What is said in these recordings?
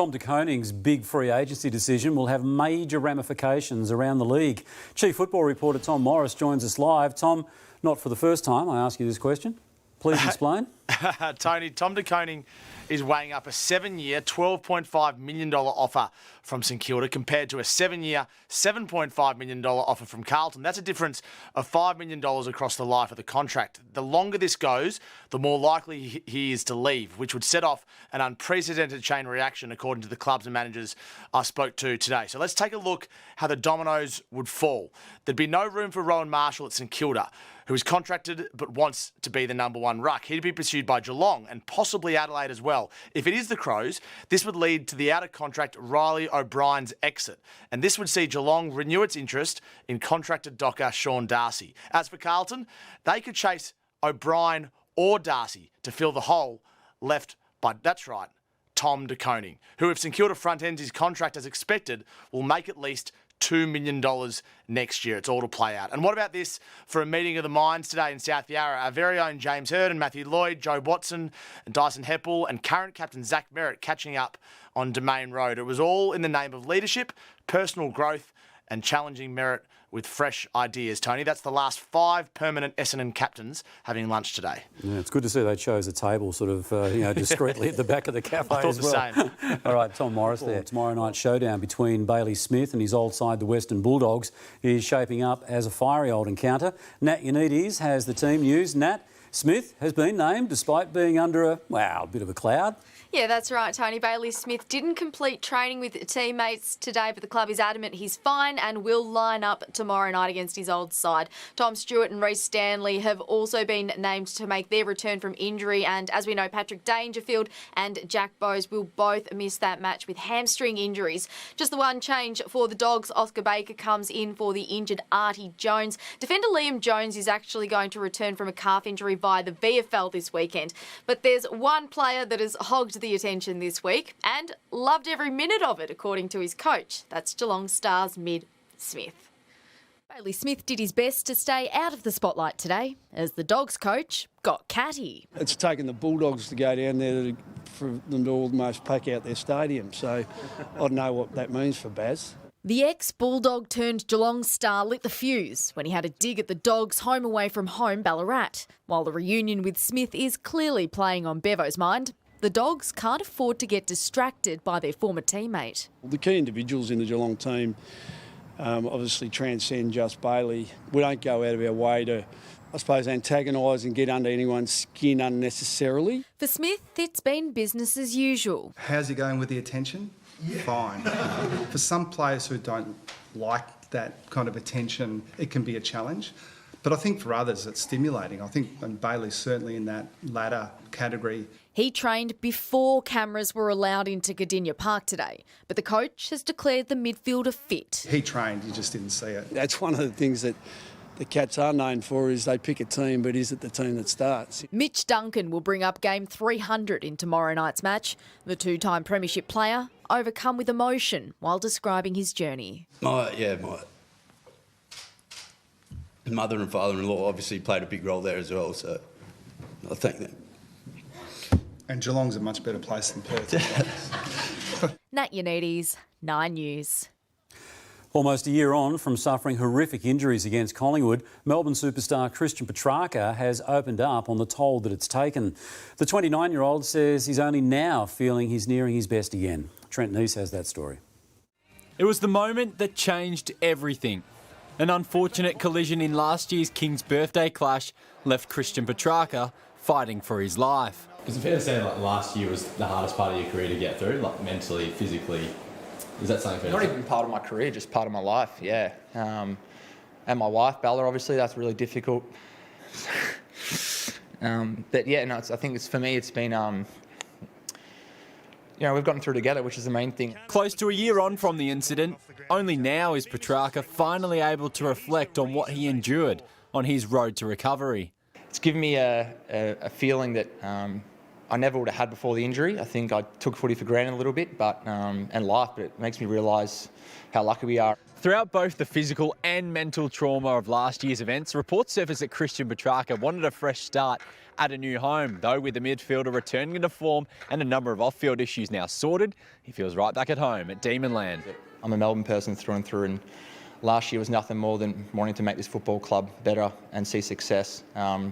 Tom De Koning's big free agency decision will have major ramifications around the league. Chief Football reporter Tom Morris joins us live. Tom, not for the first time I ask you this question. Please explain. Tony, Tom De Koning is weighing up a 7-year, $12.5 million offer from St Kilda compared to a 7-year, $7.5 million offer from Carlton. That's a difference of $5 million across the life of the contract. The longer this goes, the more likely he is to leave, which would set off an unprecedented chain reaction, according to the clubs and managers I spoke to today. So let's take a look how the dominoes would fall. There'd be no room for Rowan Marshall at St Kilda, who is contracted but wants to be the number one ruck. He'd be pursued by Geelong and possibly Adelaide as well. If it is the Crows, this would lead to the out-of-contract Riley O'Brien's exit. And this would see Geelong renew its interest in contracted docker Sean Darcy. As for Carlton, they could chase O'Brien or Darcy to fill the hole left by, that's right, Tom De Koning, who, if St Kilda front ends his contract as expected, will make at least $2 million next year. It's all to play out. And what about this for a meeting of the minds today in South Yarra? Our very own James Hird and Matthew Lloyd, Joe Watson and Dyson Heppel and current captain Zach Merritt catching up on Domain Road. It was all in the name of leadership, personal growth and challenging Merritt with fresh ideas, Tony. That's the last 5 permanent Essendon captains having lunch today. Yeah, it's good to see they chose a table sort of, discreetly at the back of the cafe I thought as well. the same. All right, Tom Morris there. Tomorrow night's showdown between Bailey Smith and his old side, the Western Bulldogs, is shaping up as a fiery old encounter. Nat Yanides has the team news. Nat, Smith has been named despite being under a bit of a cloud. Yeah, that's right, Tony. Bailey Smith didn't complete training with teammates today, but the club is adamant he's fine and will line up tomorrow night against his old side. Tom Stewart and Reece Stanley have also been named to make their return from injury, and as we know, Patrick Dangerfield and Jack Bowes will both miss that match with hamstring injuries. Just the one change for the Dogs. Oscar Baker comes in for the injured Artie Jones. Defender Liam Jones is actually going to return from a calf injury via the VFL this weekend. But there's one player that has hogged the attention this week and loved every minute of it, according to his coach. That's Geelong Stars mid Smith. Bailey Smith did his best to stay out of the spotlight today as the Dogs coach got catty. It's taken the Bulldogs to go down there for them to almost pack out their stadium, so I don't know what that means for Baz. The ex-Bulldog turned Geelong star lit the fuse when he had a dig at the Dogs' home away from home Ballarat. While the reunion with Smith is clearly playing on Bevo's mind, the Dogs can't afford to get distracted by their former teammate. The key individuals in the Geelong team obviously transcend just Bailey. We don't go out of our way to, I suppose, antagonise and get under anyone's skin unnecessarily. For Smith, it's been business as usual. How's he going with the attention? Yeah. Fine. For some players who don't like that kind of attention, it can be a challenge. But I think for others, it's stimulating. I think Bailey's certainly in that latter category. He trained before cameras were allowed into Gardenia Park today, but the coach has declared the midfielder fit. He trained, you just didn't see it. That's one of the things that the Cats are known for, is they pick a team, but is it the team that starts? Mitch Duncan will bring up game 300 in tomorrow night's match. The two-time premiership player overcome with emotion while describing his journey. My mother and father-in-law obviously played a big role there as well, so I thank them. And Geelong's a much better place than Perth. Nat Yanides, 9 News. Almost a year on from suffering horrific injuries against Collingwood, Melbourne superstar Christian Petracca has opened up on the toll that it's taken. The 29-year-old says he's only now feeling he's nearing his best again. Trent Neese has that story. It was the moment that changed everything. An unfortunate collision in last year's King's birthday clash left Christian Petracca fighting for his life. Is it fair to say last year was the hardest part of your career to get through, mentally, physically? Is that something fair to say? Not even part of my career, just part of my life, yeah. And my wife, Bella, obviously, that's really difficult. But yeah, no, I think for me, it's been, we've gotten through together, which is the main thing. Close to a year on from the incident, only now is Petracca finally able to reflect on what he endured on his road to recovery. It's given me a feeling that I never would have had before the injury. I think I took footy for granted a little bit, and life, but it makes me realise how lucky we are. Throughout both the physical and mental trauma of last year's events, reports surfaced that Christian Petracca wanted a fresh start at a new home. Though with the midfielder returning into form and a number of off-field issues now sorted, he feels right back at home at Demonland. I'm a Melbourne person through and through, and last year was nothing more than wanting to make this football club better and see success. I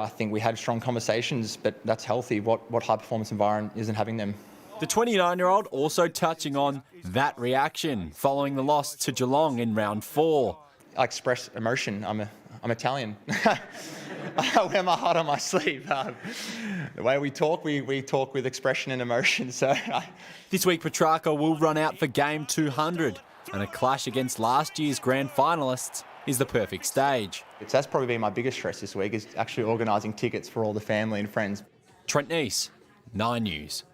think we had strong conversations, but that's healthy. What high-performance environment isn't having them? The 29-year-old also touching on that reaction following the loss to Geelong in round 4. I express emotion. I'm Italian. I wear my heart on my sleeve. The way we talk with expression and emotion. So This week, Petracca will run out for game 200, and a clash against last year's grand finalists is the perfect stage. that's probably been my biggest stress this week, is actually organising tickets for all the family and friends. Trent Neese, 9 News.